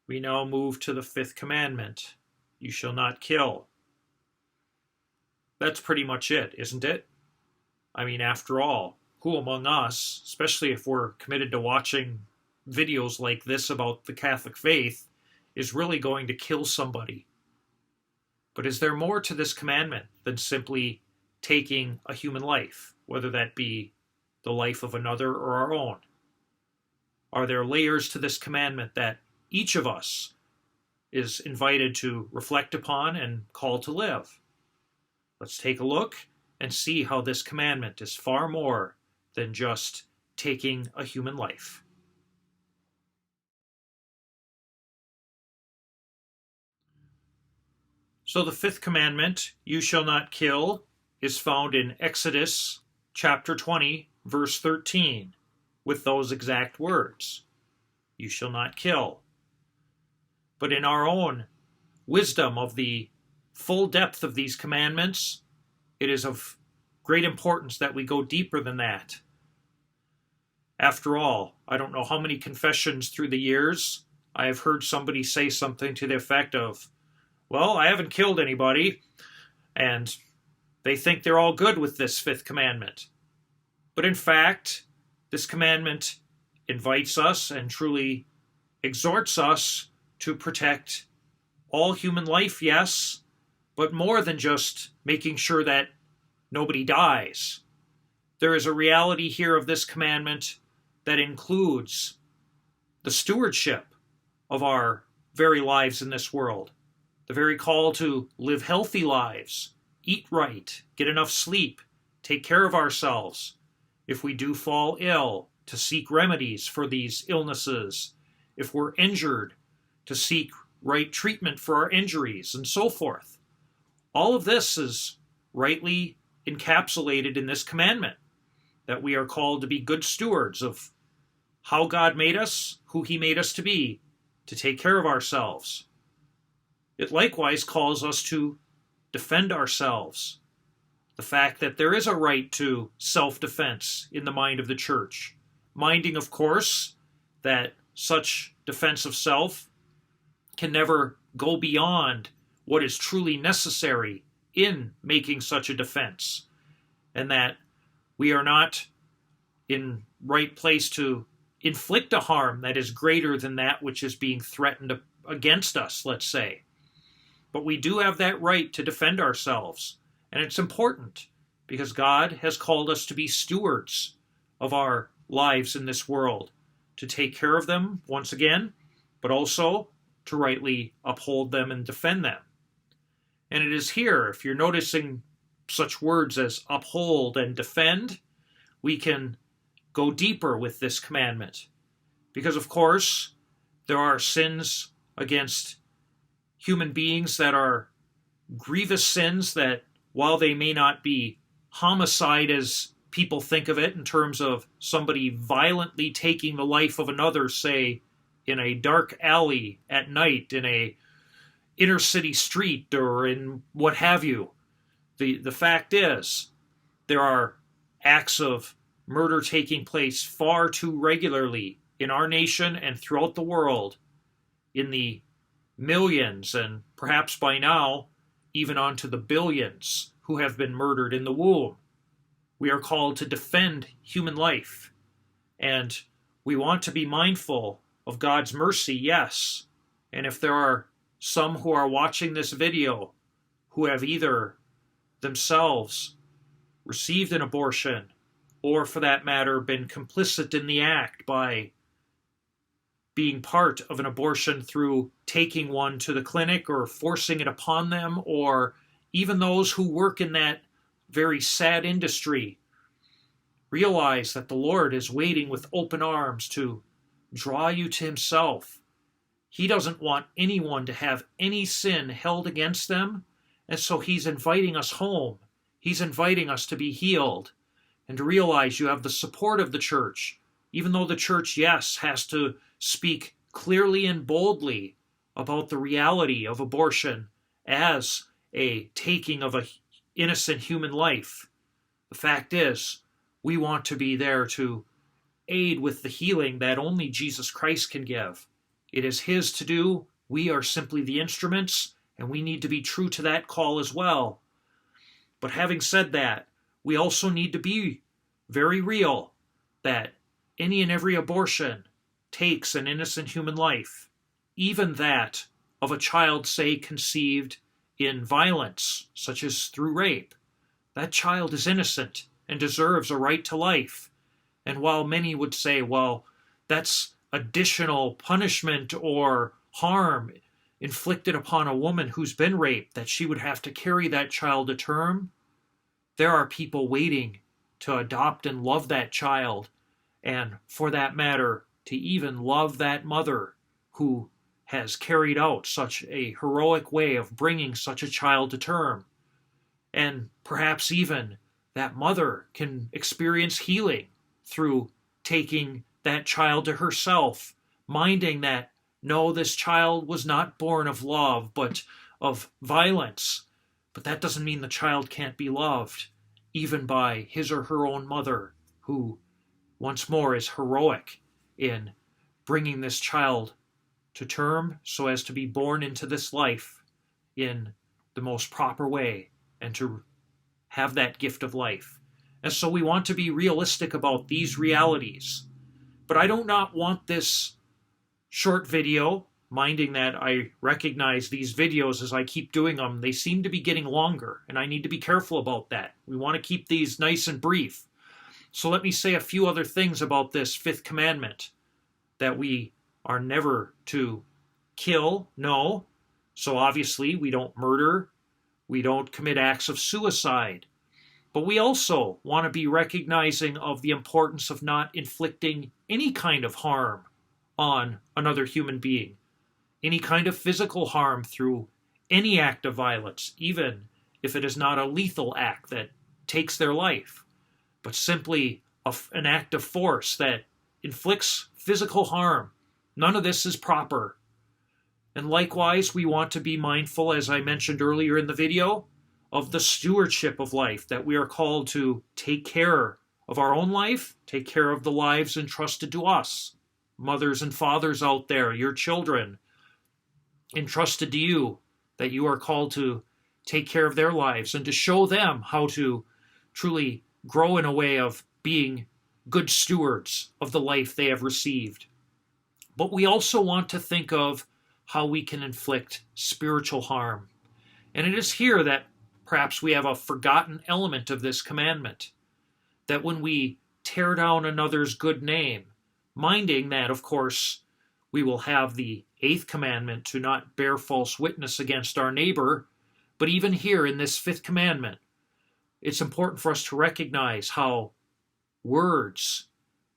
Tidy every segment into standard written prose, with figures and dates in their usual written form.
We now move to the Fifth Commandment. You shall not kill. That's pretty much it, isn't it? I mean, after all, who among us, especially if we're committed to watching videos like this about the Catholic faith, is really going to kill somebody? But is there more to this commandment than simply taking a human life, whether that be the life of another or our own? Are there layers to this commandment that each of us is invited to reflect upon and called to live? Let's take a look and see how this commandment is far more than just taking a human life. So the fifth commandment, you shall not kill, is found in Exodus chapter 20, verse 13, with those exact words. You shall not kill. But in our own wisdom of the full depth of these commandments, it is of great importance that we go deeper than that. After all, I don't know how many confessions through the years I have heard somebody say something to the effect of, well, I haven't killed anybody, and they think they're all good with this fifth commandment. But in fact, this commandment invites us and truly exhorts us to protect all human life, yes, but more than just making sure that nobody dies. There is a reality here of this commandment that includes the stewardship of our very lives in this world, the very call to live healthy lives, eat right, get enough sleep, take care of ourselves. If we do fall ill, to seek remedies for these illnesses. If we're injured, to seek right treatment for our injuries, and so forth. All of this is rightly encapsulated in this commandment, that we are called to be good stewards of how God made us, who He made us to be, to take care of ourselves. It likewise calls us to defend ourselves. The fact that there is a right to self-defense in the mind of the Church, minding, of course, that such defense of self can never go beyond what is truly necessary in making such a defense, and that we are not in right place to inflict a harm that is greater than that which is being threatened against us, let's say. But we do have that right to defend ourselves, and it's important because God has called us to be stewards of our lives in this world, to take care of them, once again, but also to rightly uphold them and defend them. And it is here, if you're noticing such words as uphold and defend, we can go deeper with this commandment. Because, of course, there are sins against human beings that are grievous sins that, while they may not be homicide as people think of it in terms of somebody violently taking the life of another, say, in a dark alley at night, in a inner city street, or in what have you. The fact is, there are acts of murder taking place far too regularly in our nation and throughout the world, in the millions, and perhaps by now, even onto the billions, who have been murdered in the womb. We are called to defend human life, and we want to be mindful of God's mercy, yes. And if there are some who are watching this video who have either themselves received an abortion, or for that matter, been complicit in the act by being part of an abortion through taking one to the clinic or forcing it upon them, or even those who work in that very sad industry, realize that the Lord is waiting with open arms to draw you to Himself. He doesn't want anyone to have any sin held against them, and so He's inviting us home. He's inviting us to be healed and to realize you have the support of the Church, even though the Church, yes, has to speak clearly and boldly about the reality of abortion as a taking of an innocent human life. The fact is, we want to be there to aid with the healing that only Jesus Christ can give. It is His to do. We are simply the instruments, and we need to be true to that call as well. But having said that, we also need to be very real that any and every abortion takes an innocent human life, even that of a child, say, conceived in violence, such as through rape. That child is innocent and deserves a right to life. And while many would say, well, that's additional punishment or harm inflicted upon a woman who's been raped, that she would have to carry that child to term, there are people waiting to adopt and love that child, and for that matter, to even love that mother who has carried out such a heroic way of bringing such a child to term. And perhaps even that mother can experience healing through taking that child to herself, minding that, no, this child was not born of love, but of violence. But that doesn't mean the child can't be loved, even by his or her own mother, who, once more, is heroic in bringing this child to term so as to be born into this life in the most proper way and to have that gift of life. And so we want to be realistic about these realities. But I do not want this short video, minding that I recognize these videos as I keep doing them, they seem to be getting longer, and I need to be careful about that. We want to keep these nice and brief. So let me say a few other things about this Fifth Commandment, that we are never to kill, no. So obviously we don't murder, we don't commit acts of suicide. But we also want to be recognizing of the importance of not inflicting any kind of harm on another human being, any kind of physical harm through any act of violence, even if it is not a lethal act that takes their life, but simply an act of force that inflicts physical harm. None of this is proper. And likewise, we want to be mindful, as I mentioned earlier in the video, of the stewardship of life, that we are called to take care of our own life, take care of the lives entrusted to us. Mothers and fathers out there, your children, entrusted to you, that you are called to take care of their lives and to show them how to truly grow in a way of being good stewards of the life they have received. But we also want to think of how we can inflict spiritual harm. And it is here that perhaps we have a forgotten element of this commandment, that when we tear down another's good name, minding that, of course, we will have the 8th commandment to not bear false witness against our neighbor, but even here in this 5th commandment, it's important for us to recognize how words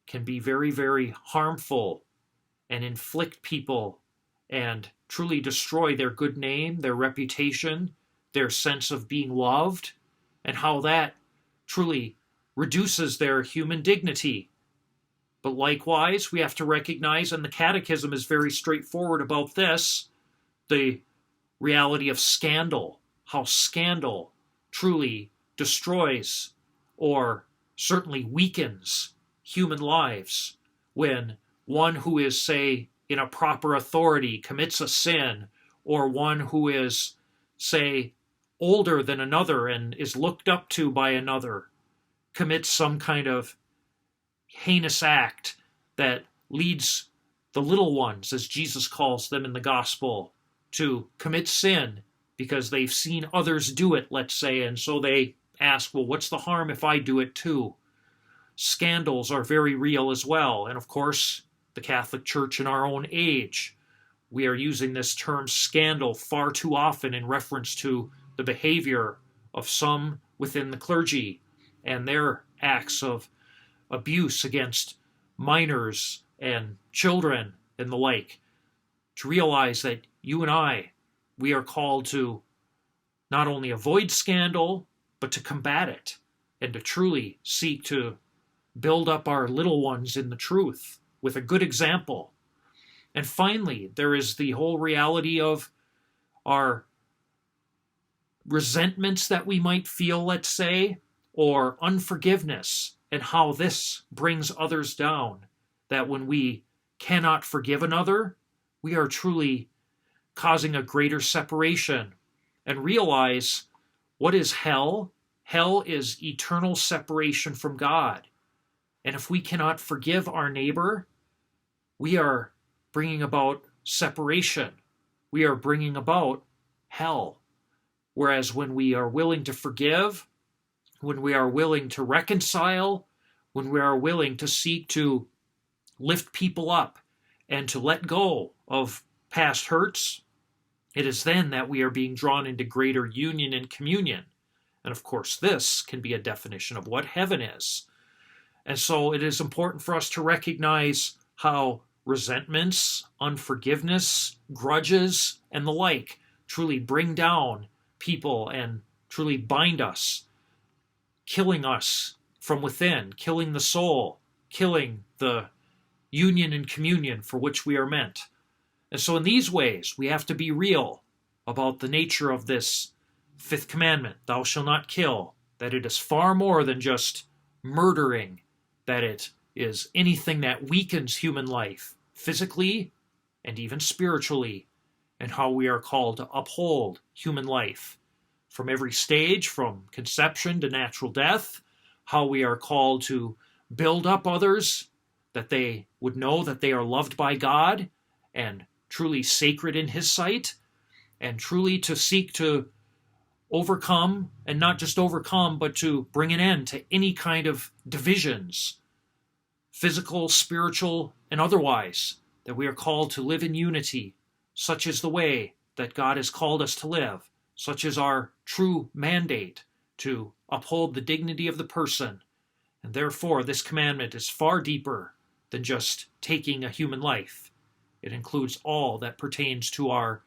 can be very, very harmful and inflict people and truly destroy their good name, their reputation, their sense of being loved, and how that truly reduces their human dignity. But likewise, we have to recognize, and the Catechism is very straightforward about this, the reality of scandal, how scandal truly destroys or certainly weakens human lives when one who is, say, in a proper authority commits a sin, or one who is, say, older than another and is looked up to by another commits some kind of heinous act that leads the little ones, as Jesus calls them in the gospel, to commit sin because they've seen others do it, let's say, and so they ask, well, what's the harm if I do it too? Scandals are very real as well. And of course, the Catholic Church in our own age, we are using this term scandal far too often in reference to the behavior of some within the clergy and their acts of abuse against minors and children and the like, to realize that you and I, we are called to not only avoid scandal, but to combat it and to truly seek to build up our little ones in the truth with a good example. And finally, there is the whole reality of our resentments that we might feel, let's say, or unforgiveness, and how this brings others down. That when we cannot forgive another, we are truly causing a greater separation. And realize, what is hell? Hell is eternal separation from God. And if we cannot forgive our neighbor, we are bringing about separation. We are bringing about hell. Whereas when we are willing to forgive, when we are willing to reconcile, when we are willing to seek to lift people up and to let go of past hurts, it is then that we are being drawn into greater union and communion. And of course, this can be a definition of what heaven is. And so it is important for us to recognize how resentments, unforgiveness, grudges, and the like truly bring down people and truly bind us, killing us from within, killing the soul, killing the union and communion for which we are meant. And so in these ways, we have to be real about the nature of this fifth commandment, thou shalt not kill, that it is far more than just murdering, that it is anything that weakens human life, physically and even spiritually, and how we are called to uphold human life from every stage, from conception to natural death, how we are called to build up others, that they would know that they are loved by God and truly sacred in His sight, and truly to seek to overcome, and not just overcome, but to bring an end to any kind of divisions, physical, spiritual, and otherwise, that we are called to live in unity. Such is the way that God has called us to live. Such is our true mandate, to uphold the dignity of the person. And therefore, this commandment is far deeper than just taking a human life. It includes all that pertains to our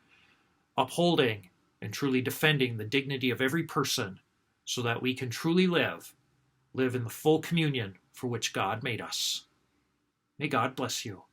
upholding and truly defending the dignity of every person, so that we can truly live in the full communion for which God made us. May God bless you.